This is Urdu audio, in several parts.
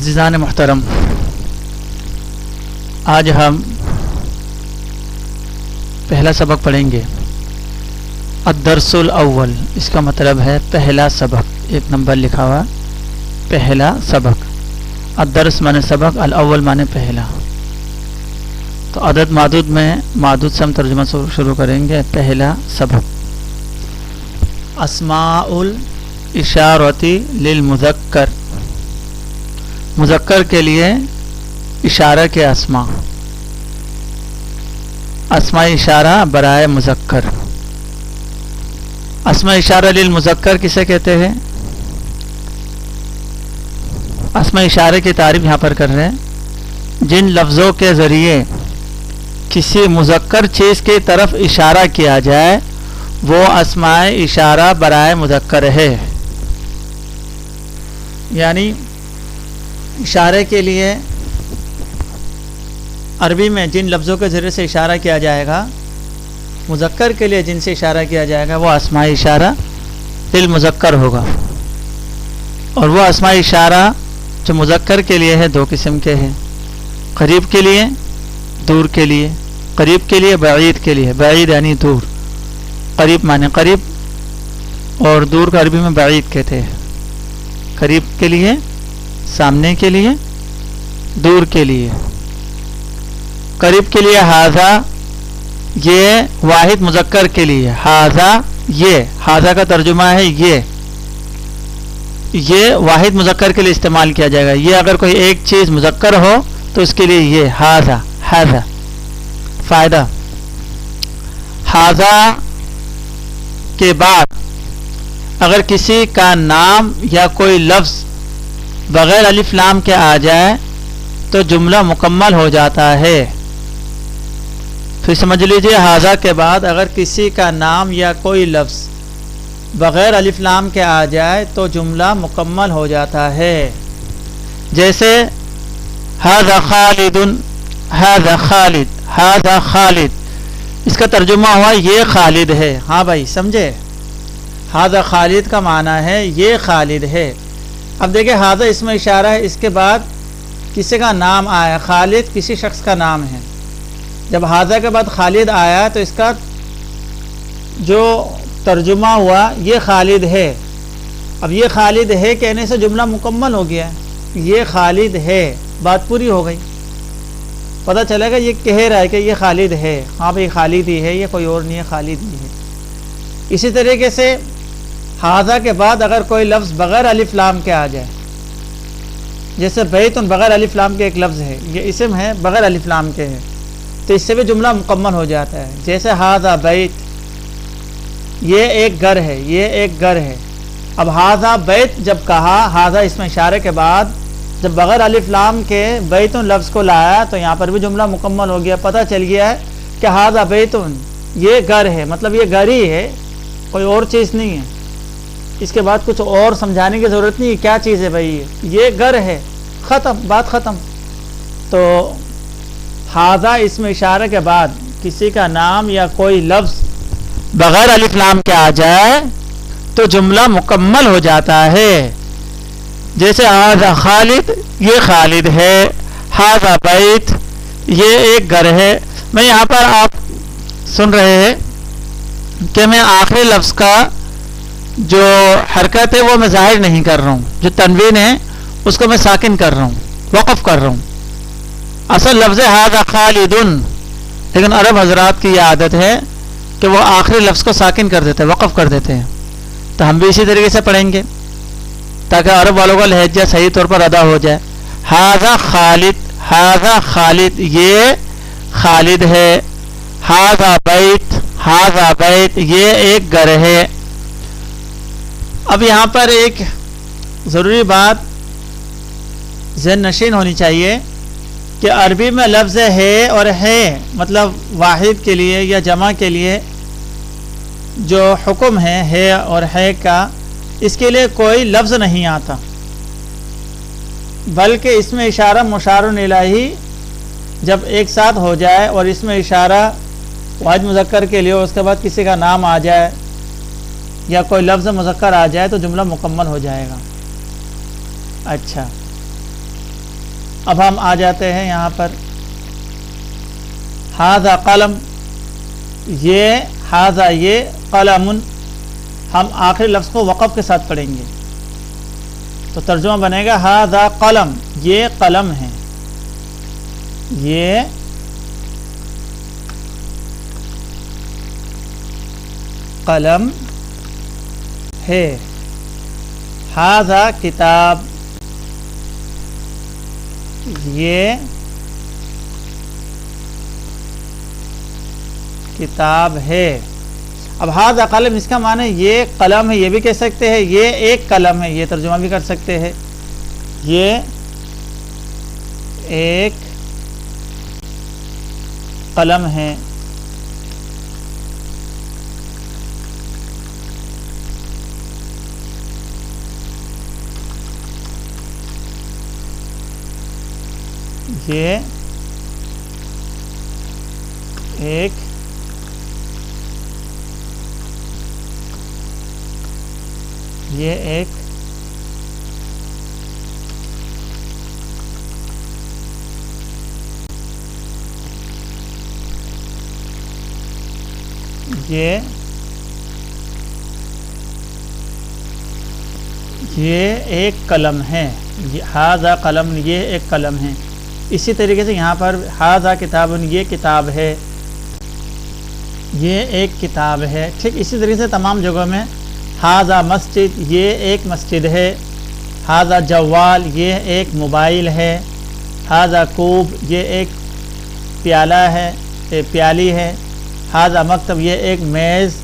عزیزان محترم، آج ہم پہلا سبق پڑھیں گے الدرس الاول۔ اس کا مطلب ہے پہلا سبق، ایک نمبر لکھا ہوا پہلا سبق۔ الدرس مانے سبق، الاول مانے پہلا۔ تو عدد معدود میں معدود سے ہم ترجمہ شروع کریں گے۔ پہلا سبق اسماء الاشارتی للمذکر، مذکر کے لیے اشارہ کے اسماء، اسماء اشارہ برائے مذکر۔ اسماء اشارہ للمذکر کسے کہتے ہیں؟ اسماء اشارے کی تعریف یہاں پر کر رہے ہیں جن لفظوں کے ذریعے کسی مذکر چیز کی طرف اشارہ کیا جائے وہ اسماء اشارہ برائے مذکر ہے۔ یعنی اشارے کے لیے عربی میں جن لفظوں کے ذریعے سے اشارہ کیا جائے گا، مذکر کے لیے جن سے اشارہ کیا جائے گا وہ اسماء اشارہ للمذکر ہوگا۔ اور وہ اسماء اشارہ جو مذکر کے لیے ہے دو قسم کے ہیں، قریب کے لیے، دور کے لیے۔ قریب کے لیے بعید کے لیے، بعید یعنی دور، قریب مانے قریب، اور دور کا عربی میں بعید کہتے ہیں۔ قریب کے لیے سامنے کے لیے، دور کے لیے۔ قریب کے لیے ھذا، یہ واحد مذکر کے لیے، ھذا یہ، ھذا کا ترجمہ ہے یہ واحد مذکر کے لیے استعمال کیا جائے گا۔ یہ اگر کوئی ایک چیز مذکر ہو تو اس کے لیے یہ ھذا، ھذا۔ فائدہ، ھذا کے بعد اگر کسی کا نام یا کوئی لفظ بغیر الف لام کے آ جائے تو جملہ مکمل ہو جاتا ہے۔ پھر سمجھ لیجئے، ھذا کے بعد اگر کسی کا نام یا کوئی لفظ بغیر الف لام کے آ جائے تو جملہ مکمل ہو جاتا ہے۔ جیسے ھذا خالد، ھذا خالد، ھذا خالد، اس کا ترجمہ ہوا یہ خالد ہے۔ ہاں بھائی سمجھے، ھذا خالد کا معنی ہے یہ خالد ہے۔ اب دیکھیں ھذا اسم اشارہ ہے، اس کے بعد کسی کا نام آیا، خالد کسی شخص کا نام ہے۔ جب ھذا کے بعد خالد آیا تو اس کا جو ترجمہ ہوا یہ خالد ہے۔ اب یہ خالد ہے کہنے سے جملہ مکمل ہو گیا، یہ خالد ہے، بات پوری ہو گئی۔ پتہ چلے گا یہ کہہ رہا ہے کہ یہ خالد ہے، ہاں بھائی خالد ہی ہے، یہ کوئی اور نہیں ہے، خالد ہی ہے۔ اسی طریقے سے ھذا کے بعد اگر کوئی لفظ بغیر الف لام کے آ جائے، جیسے بیت بغیر الف لام کے ایک لفظ ہے، یہ اسم ہے بغیر الف لام کے ہے، تو اس سے بھی جملہ مکمل ہو جاتا ہے۔ جیسے ھذا بیت، یہ ایک گھر ہے، یہ ایک گھر ہے۔ اب ھذا بیت جب کہا، ھذا اس میں اشارے کے بعد جب بغیر الف لام کے بیت لفظ کو لایا تو یہاں پر بھی جملہ مکمل ہو گیا۔ پتہ چل گیا ہے کہ ھذا بیت، یہ گھر ہے، مطلب یہ گھر ہی ہے، کوئی اور چیز نہیں ہے۔ اس کے بعد کچھ اور سمجھانے کی ضرورت نہیں ہے، کیا چیز ہے بھائی، یہ گھر ہے، ختم، بات ختم۔ تو ھذا اس میں اشارے کے بعد کسی کا نام یا کوئی لفظ بغیر الف لام کے آ جائے تو جملہ مکمل ہو جاتا ہے۔ جیسے ھذا خالد، یہ خالد ہے، ھذا بیت، یہ ایک گھر ہے۔ میں یہاں پر آپ سن رہے ہیں کہ میں آخری لفظ کا جو حرکت ہے وہ میں ظاہر نہیں کر رہا ہوں، جو تنوین ہے اس کو میں ساکن کر رہا ہوں، وقف کر رہا ہوں۔ اصل لفظ ہے ھذا خالد، لیکن عرب حضرات کی یہ عادت ہے کہ وہ آخری لفظ کو ساکن کر دیتے ہیں، وقف کر دیتے ہیں۔ تو ہم بھی اسی طریقے سے پڑھیں گے تاکہ عرب والوں کا لہجہ صحیح طور پر ادا ہو جائے۔ ھذا خالد، ھذا خالد، یہ خالد ہے، ھذا بیت، ھذا بیت، یہ ایک گھر ہے۔ اب یہاں پر ایک ضروری بات ذہن نشین ہونی چاہیے کہ عربی میں لفظ ہے اور ہے، مطلب واحد کے لیے یا جمع کے لیے جو حکم ہے اور ہے کا، اس کے لیے کوئی لفظ نہیں آتا، بلکہ اس میں اشارہ مشار الیہ جب ایک ساتھ ہو جائے اور اس میں اشارہ واحد مذکر کے لیے، اس کے بعد کسی کا نام آ جائے یا کوئی لفظ مذکر آ جائے تو جملہ مکمل ہو جائے گا۔ اچھا، اب ہم آ جاتے ہیں یہاں پر ھذا قلم، یہ ھذا یہ قلم، ہم آخری لفظ کو وقف کے ساتھ پڑھیں گے تو ترجمہ بنے گا ھذا قلم، یہ قلم ہے، یہ قلم ہے، ھذا کتاب، یہ کتاب ہے۔ اب ھذا قلم اس کا معنی یہ قلم ہے، یہ بھی کہہ سکتے ہیں یہ ایک قلم ہے، یہ ترجمہ بھی کر سکتے ہیں، یہ ایک قلم ہے۔ یہ ایک یہ ایک قلم ہے، ھذا قلم، یہ ایک قلم ہے۔ اسی طریقے سے یہاں پر ھذا کتاب، یہ کتاب ہے، یہ ایک کتاب ہے۔ ٹھیک اسی طریقے سے تمام جگہوں میں ھذا مسجد، یہ ایک مسجد ہے، ھذا جوال، یہ ایک موبائل ہے، ھذا کوب، یہ ایک پیالہ ہے، پیالی ہے، ھذا مکتب، یہ ایک میز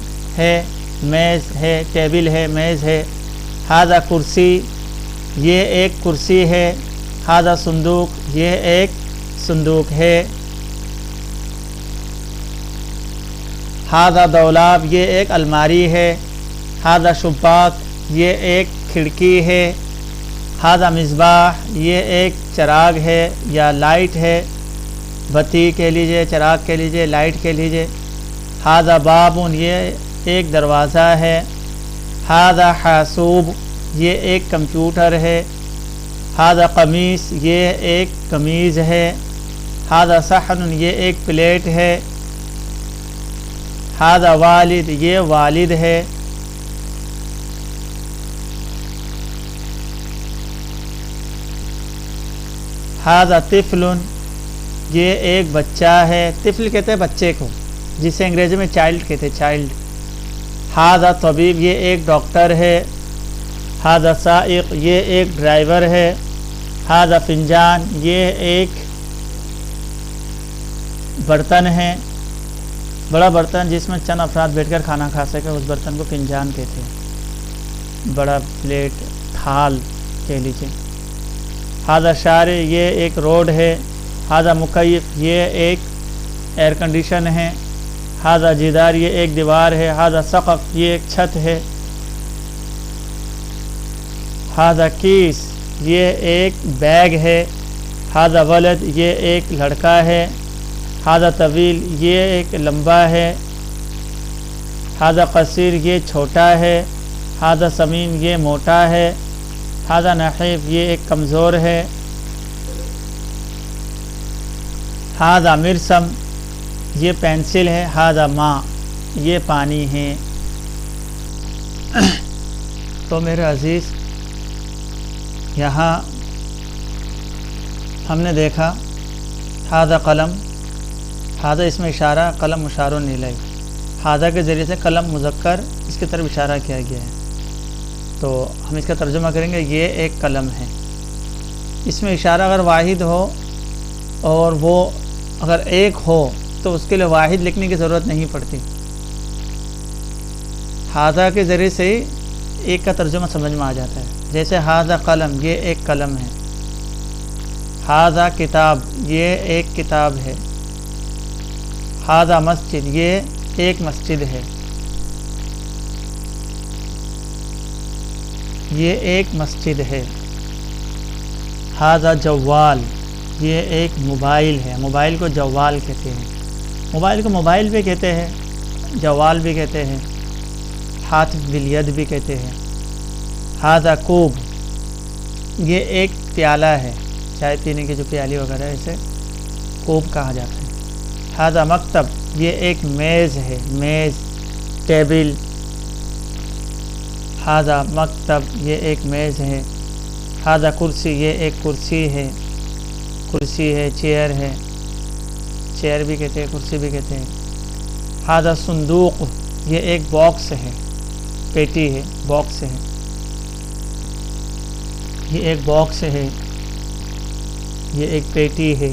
ہے، ٹیبل ہے، میز ہے، ھذا کرسی، یہ ایک کرسی ہے، ھذا صندوق، یہ ایک صندوق ہے، ھذا دولاب، یہ ایک الماری ہے، ھذا شباک، یہ ایک کھڑکی ہے، ھذا مصباح، یہ ایک چراغ ہے یا لائٹ ہے، بتی کہہ لیجئے، چراغ کہہ لیجئے، لائٹ کہہ لیجئے، ھذا باب، یہ ایک دروازہ ہے، ھذا حاسوب، یہ ایک کمپیوٹر ہے، ھذا قمیص، یہ ایک قمیض ہے، ھذا صحن، یہ ایک پلیٹ ہے، ھذا والد، یہ والد ہے، ھذا طفل، یہ ایک بچہ ہے، طفل کہتے ہیں بچے کو، جسے انگریزی میں چائلڈ کہتے ہیں، چائلڈ، ھذا طبیب، یہ ایک ڈاکٹر ہے، ھذا سائق، یہ ایک ڈرائیور ہے، ھذا فنجان، یہ ایک برتن ہے، بڑا برتن جس میں چند افراد بیٹھ کر کھانا کھا سکے، اس برتن کو فنجان کہتے ہیں، بڑا پلیٹ، تھال کہہ لیجیے، ھذا شارع، یہ ایک روڈ ہے، ھذا مکیف، یہ ایک ایئر کنڈیشن ہے، ھذا جدار، یہ ایک دیوار ہے، ھذا سقف، یہ ایک چھت ہے، ھذا کیس، یہ ایک بیگ ہے، ھذا ولد، یہ ایک لڑکا ہے، ھذا طویل، یہ ایک لمبا ہے، ھذا قصیر، یہ چھوٹا ہے، ھذا سمین، یہ موٹا ہے، ھذا نحیف، یہ ایک کمزور ہے، ھذا مرسم، یہ پینسل ہے، ھذا ماء، یہ پانی ہے۔ تو میرے عزیز، یہاں ہم نے دیکھا ھذا قلم، ھذا اس میں اشارہ، قلم مشار الیہ، ھذا کے ذریعے سے قلم مذکر اس کی طرف اشارہ کیا گیا ہے، تو ہم اس کا ترجمہ کریں گے یہ ایک قلم ہے۔ اس میں اشارہ اگر واحد ہو اور وہ اگر ایک ہو تو اس کے لیے واحد لکھنے کی ضرورت نہیں پڑتی، ھذا کے ذریعے سے ہی ایک کا ترجمہ سمجھ میں آ جاتا ہے، جیسے ھذا قلم، یہ ایک قلم ہے، ھذا کتاب، یہ ایک کتاب ہے، ھذا مسجد، یہ ایک مسجد ہے، یہ ایک مسجد ہے، ھذا جوال، یہ ایک موبائل ہے، موبائل کو جوال کہتے ہیں، موبائل کو موبائل بھی کہتے ہیں، جوال بھی کہتے ہیں، ہاتف بالید بھی کہتے ہیں، ھذا کوب، یہ ایک پیالہ ہے، چائے پینے کی جو پیالی وغیرہ ہے اسے کوب کہا جاتا ہے. ہذا مکتب یہ ایک میز ہے, میز ٹیبل. ہذا مکتب یہ ایک میز ہے. ہذا کرسی یہ ایک کرسی ہے, کرسی ہے, چیئر ہے, چیئر بھی کہتے ہیں کرسی بھی کہتے ہیں. ہذا صندوق یہ ایک باکس ہے, پیٹی ہے, باکس ہے, یہ ایک باکس ہے, یہ ایک پیٹی ہے.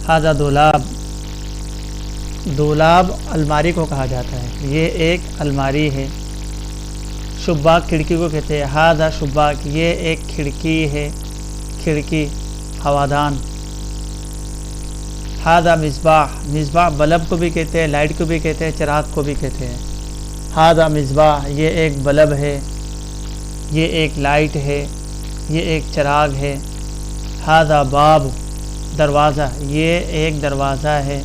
ہذا دولاب دولاب الماری کو کہا جاتا ہے, یہ ایک الماری ہے. شباک کھڑکی کو کہتے ہیں. ہذا شباک یہ ایک کھڑکی ہے, کھڑکی ہوادان. ہذا مصباح مصباح بلب کو بھی کہتے ہیں, لائٹ کو بھی کہتے ہیں, چراغ کو بھی کہتے ہیں. ہذا مصباح یہ ایک بلب ہے, یہ ایک لائٹ ہے, یہ ایک چراغ ہے. ہذا باب دروازہ یہ ایک دروازہ ہے,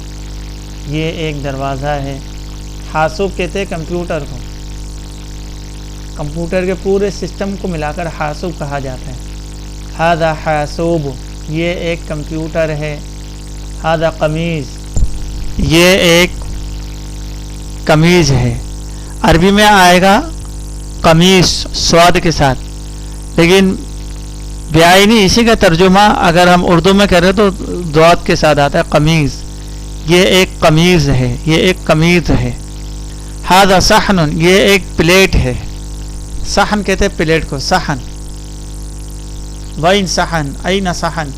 یہ ایک دروازہ ہے. حاسوب کہتے ہیں کمپیوٹر کو, کمپیوٹر کے پورے سسٹم کو ملا کر حاسوب کہا جاتا ہے. ہذا حاسوب یہ ایک کمپیوٹر ہے. ہذا قمیض یہ ایک قمیض ہے. عربی میں آئے گا قمیص سواد کے ساتھ, لیکن بیائی اسی کا ترجمہ اگر ہم اردو میں کریں تو دوات کے ساتھ آتا ہے قمیض. یہ ایک قمیض ہے, یہ ایک قمیض ہے. ہذا صحن یہ ایک پلیٹ ہے. صحن کہتے ہیں پلیٹ کو, صحن. وین صحن این صحن,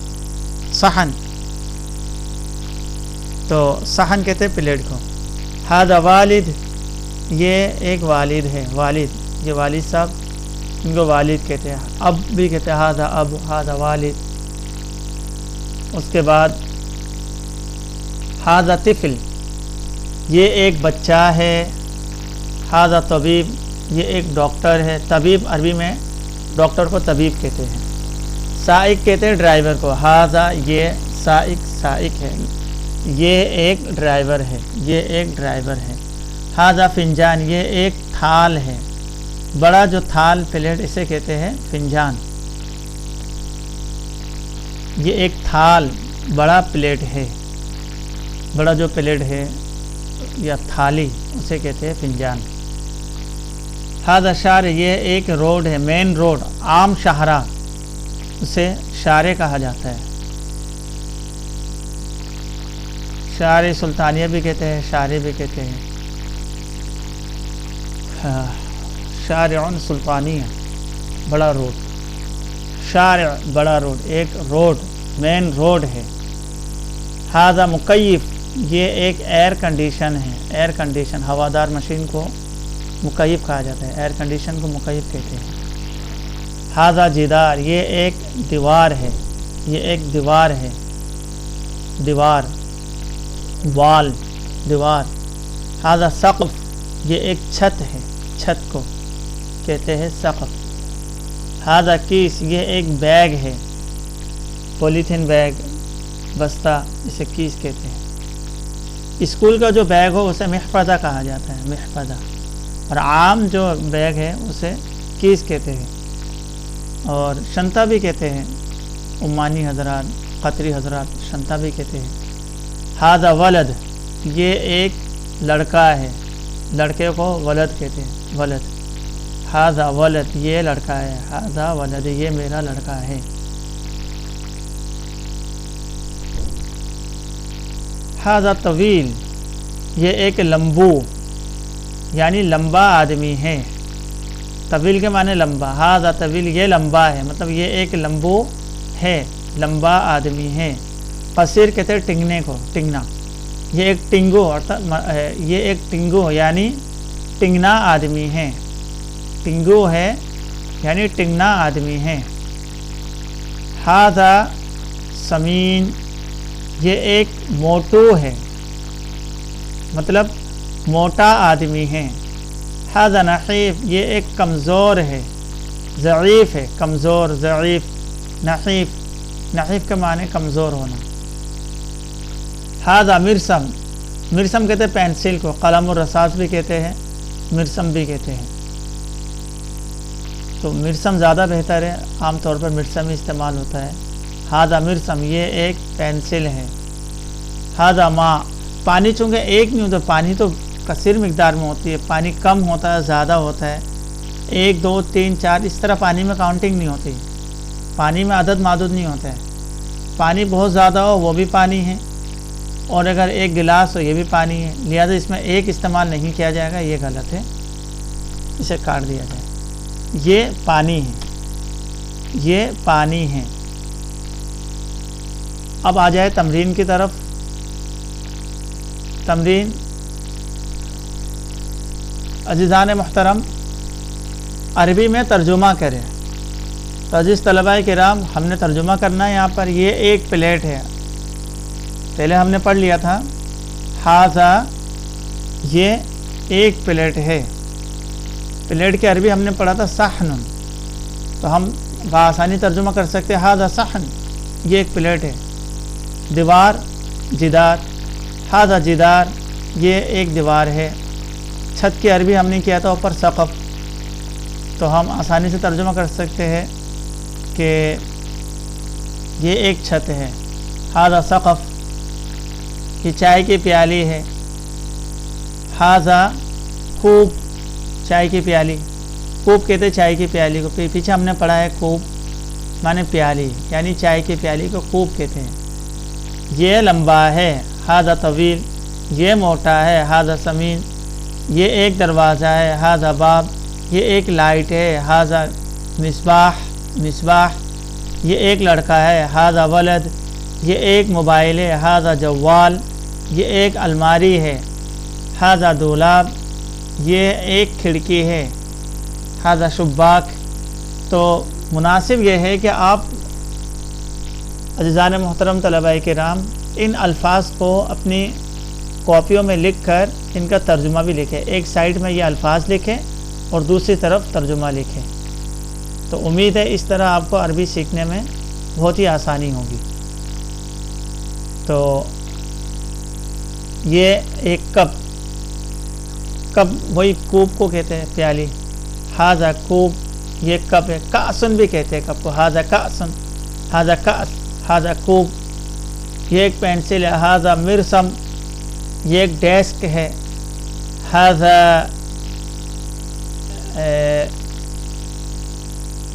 صحن تو صحن کہتے ہیں پلیٹ کو. ہذا والد یہ ایک والد ہے, والد یہ والد صاحب ان کو والد کہتے ہیں. اب بھی کہتے ہیں ہذا اب, ہذا والد. اس کے بعد ہذا طفل یہ ایک بچہ ہے. ہذا طبیب یہ ایک ڈاکٹر ہے. طبیب عربی میں ڈاکٹر کو طبیب کہتے ہیں. سائق کہتے ہیں ڈرائیور کو. ہذا یہ سائق, سائق ہے, یہ ایک ڈرائیور ہے, یہ ایک ڈرائیور ہے. ہذا فنجان یہ ایک تھال ہے, بڑا جو تھال پلیٹ اسے کہتے ہیں فنجان. یہ ایک تھال بڑا پلیٹ ہے, بڑا جو پلیٹ ہے یا تھالی اسے کہتے ہیں فنجان. ہذا شارع یہ ایک روڈ ہے, مین روڈ, عام شاہراہ اسے شارع کہا جاتا ہے. شارع سلطانیہ بھی کہتے ہیں, شارع بھی کہتے ہیں. شارع سلطانیہ بڑا روڈ, شارع بڑا روڈ, ایک روڈ مین روڈ ہے. ہذا مکیف یہ ایک ایئر کنڈیشن ہے, ایئر کنڈیشن ہوادار مشین کو مکیف کہا جاتا ہے, ایئر کنڈیشن کو مکیف کہتے ہیں. ہذا جدار یہ ایک دیوار ہے, یہ ایک دیوار ہے, دیوار, وال, دیوار. ہذا سقف یہ ایک چھت ہے, چھت کو کہتے ہیں سقف. ہذا کیس یہ ایک بیگ ہے, پولیتھین بیگ, بستہ, اسے کیس کہتے ہیں. اسکول کا جو بیگ ہو اسے محفظہ کہا جاتا ہے, محفظہ. اور عام جو بیگ ہے اسے کیس کہتے ہیں. اور شنطہ بھی کہتے ہیں, عمانی حضرات, قطری حضرات شنطہ بھی کہتے ہیں. ہذا ولد یہ ایک لڑکا ہے, لڑکے کو ولد کہتے ہیں, ولد. ہذا ولد یہ لڑکا ہے, ہذا ولد یہ میرا لڑکا ہے. ہذا طویل یہ ایک لمبو یعنی لمبا آدمی ہے. طویل کے معنی لمبا. ہذا طویل یہ لمبا ہے, مطلب یہ ایک لمبو ہے, لمبا آدمی ہے. قصیر کہتے ہیں ٹنگنے کو, ٹنگنا. یہ ایک ٹنگو, یہ ایک ٹنگو یعنی ٹنگنا آدمی ہے, ٹنگو ہے یعنی ٹنگنا آدمی ہے. ہذا سمین یہ ایک موٹو ہے, مطلب موٹا آدمی ہے. ہذا نحیف یہ ایک کمزور ہے, ضعیف ہے, کمزور, ضعیف. نحیف, نحیف کے معنی کمزور ہونا. ہذا مرسم مرسم کہتے ہیں پینسل کو, قلم الرصاص بھی کہتے ہیں, مرسم بھی کہتے ہیں. تو مرسم زیادہ بہتر ہے, عام طور پر مرسم ہی استعمال ہوتا ہے. ہاذا مرسم یہ ایک پینسل ہے. ہاذا ماء پانی چونکہ ایک نہیں ہوتا، پانی تو کثیر مقدار میں ہوتی ہے، پانی کم ہوتا ہے زیادہ ہوتا ہے، 1 2 3 4 اس طرح پانی میں کاؤنٹنگ نہیں ہوتی، پانی میں عدد معدود نہیں ہوتا ہے. پانی بہت زیادہ ہو وہ بھی پانی ہے، اور اگر ایک گلاس ہو یہ بھی پانی ہے، لہذا اس میں ایک استعمال نہیں کیا جائے گا، یہ غلط ہے، اسے کاٹ دیا جائے. یہ پانی ہے، یہ پانی ہے. اب آ جائے تمرین کی طرف. تمرین عزیزان محترم عربی میں ترجمہ کریں. تو عزیز طلباء کرام ہم نے ترجمہ کرنا ہے. یہاں پر یہ ایک پلیٹ ہے، پہلے ہم نے پڑھ لیا تھا ہاذا یہ ایک پلیٹ ہے. پلیٹ کی عربی ہم نے پڑھا تھا صحن، تو ہم بآسانی ترجمہ کر سکتے ہیں ہاذا صحن یہ ایک پلیٹ ہے. دیوار جدار، ہاذا جدار یہ ایک دیوار ہے. چھت کی عربی ہم نے کیا تھا اوپر سقف، تو ہم آسانی سے ترجمہ کر سکتے ہیں کہ یہ ایک چھت ہے. ہاذا سقف یہ چائے کی پیالی ہے. ہاذا خوب چائے کی پیالی، خوب کہتے چائے کی پیالی کو، پیچھے ہم نے پڑھا ہے خوب معنی پیالی، یعنی چائے کی پیالی کو خوب کہتے ہیں. یہ لمبا ہے. ہاذا طویل یہ موٹا ہے. ہاذا سمین یہ ایک دروازہ ہے. ہاذا باب یہ ایک لائٹ ہے. ہاذا مصباح مصباح یہ ایک لڑکا ہے. ہاذا ولد یہ ایک موبائل ہے. ہاذا جوال یہ ایک الماری ہے. ہاذا دولاب یہ ایک کھڑکی ہے. ہاذا شباک. تو مناسب یہ ہے کہ آپ عزیزان محترم طلباء کرام ان الفاظ کو اپنی کاپیوں میں لکھ کر ان کا ترجمہ بھی لکھیں. ایک سائڈ میں یہ الفاظ لکھیں اور دوسری طرف ترجمہ لکھیں. تو امید ہے اس طرح آپ کو عربی سیکھنے میں بہت ہی آسانی ہوگی. تو یہ ایک کپ، کپ وہی کوب کو کہتے ہیں پیالی. ہاذا کوب یہ کپ ہے. کاسن بھی کہتے ہیں کپ کو. ہاذا کاسن ہاذا کاس ہاذا کوب یہ ایک پینسل ہے. ہاذا مرسم یہ ایک ڈیسک ہے. ہاذا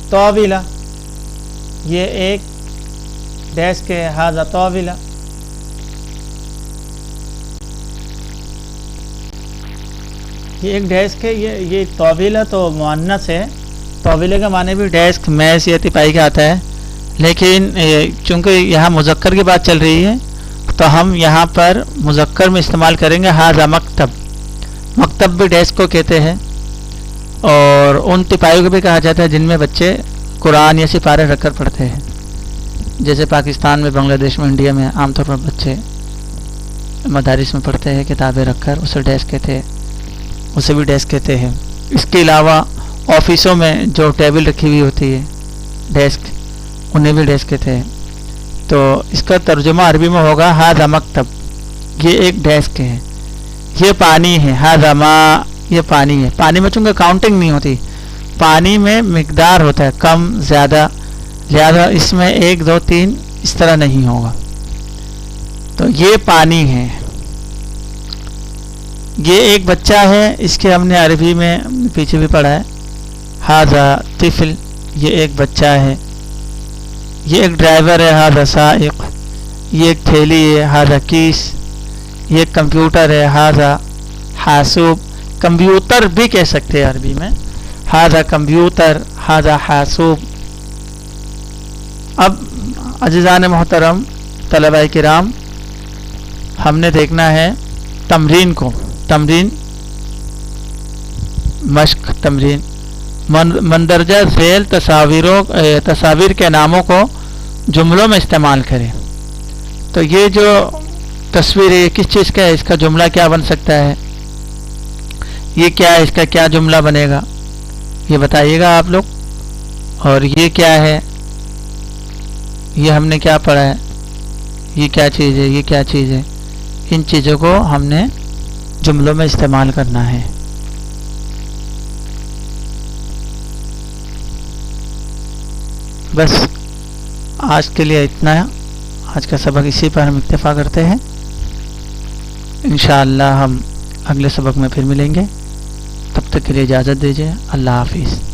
طاولہ یہ ایک ڈیسک ہے. ہاذا طاولہ یہ ایک ڈیسک ہے. یہ طاولہ تو مؤنث ہے. طاولہ کا معنی بھی ڈیسک میز یا تپائی کا آتا ہے، لیکن چونکہ یہاں مذکر کی بات چل رہی ہے تو ہم یہاں پر مذکر میں استعمال کریں گے. ہاذا مکتب. مکتب بھی ڈیسک کو کہتے ہیں، اور ان تپائیوں کو بھی کہا جاتا ہے جن میں بچے قرآن یا سپارے رکھ کر پڑھتے ہیں. جیسے پاکستان میں، بنگلہ دیش میں، انڈیا میں عام طور پر بچے مدارس میں پڑھتے ہیں کتابیں رکھ کر، اسے ڈیسک کہتے ہیں، اسے بھی ڈیسک کہتے ہیں. اس کے علاوہ آفسوں میں جو ٹیبل رکھی ہوئی ہوتی ہے ڈیسک، انہیں بھی ڈیسک کہتے ہیں. تو اس کا ترجمہ عربی میں ہوگا ہاذا مکتب یہ ایک ڈیسک ہے. یہ پانی ہے. ہاذا ماء یہ پانی ہے. پانی میں چونکہ کاؤنٹنگ نہیں ہوتی، پانی میں مقدار ہوتا ہے کم زیادہ، لہذا اس میں 1 2 3 اس طرح نہیں ہوگا. تو یہ پانی ہے. یہ ایک بچہ ہے. اس کے ہم نے عربی میں پیچھے بھی پڑھا ہے. ہاذا طفل یہ ایک بچہ ہے. یہ ایک ڈرائیور ہے. ہاذا سائق یہ ایک تھیلی ہے. ہاذا کیس یہ ایک کمپیوٹر ہے. ہاذا حاسوب کمپیوٹر بھی کہہ سکتے ہیں عربی میں. ہاذا کمپیوٹر ہاذا حاسوب. اب عزیزان محترم طلباء کرام ہم نے دیکھنا ہے تمرین کو. تمرین مشق تمرین مندرجہ ذیل تصاویر کے ناموں کو جملوں میں استعمال کریں. تو یہ جو تصویر ہے کس چیز کا ہے، اس کا جملہ کیا بن سکتا ہے، یہ کیا ہے، اس کا کیا جملہ بنے گا، یہ بتائیے گا آپ لوگ. اور یہ کیا ہے، یہ ہم نے کیا پڑھا ہے، یہ کیا چیز ہے، یہ کیا چیز ہے. ان چیزوں کو ہم نے جملوں میں استعمال کرنا ہے. بس آج کے لیے اتنا، آج کا سبق اسی پر ہم اکتفا کرتے ہیں. انشاءاللہ ہم اگلے سبق میں پھر ملیں گے. تب تک کے لیے اجازت دیجیے. اللہ حافظ.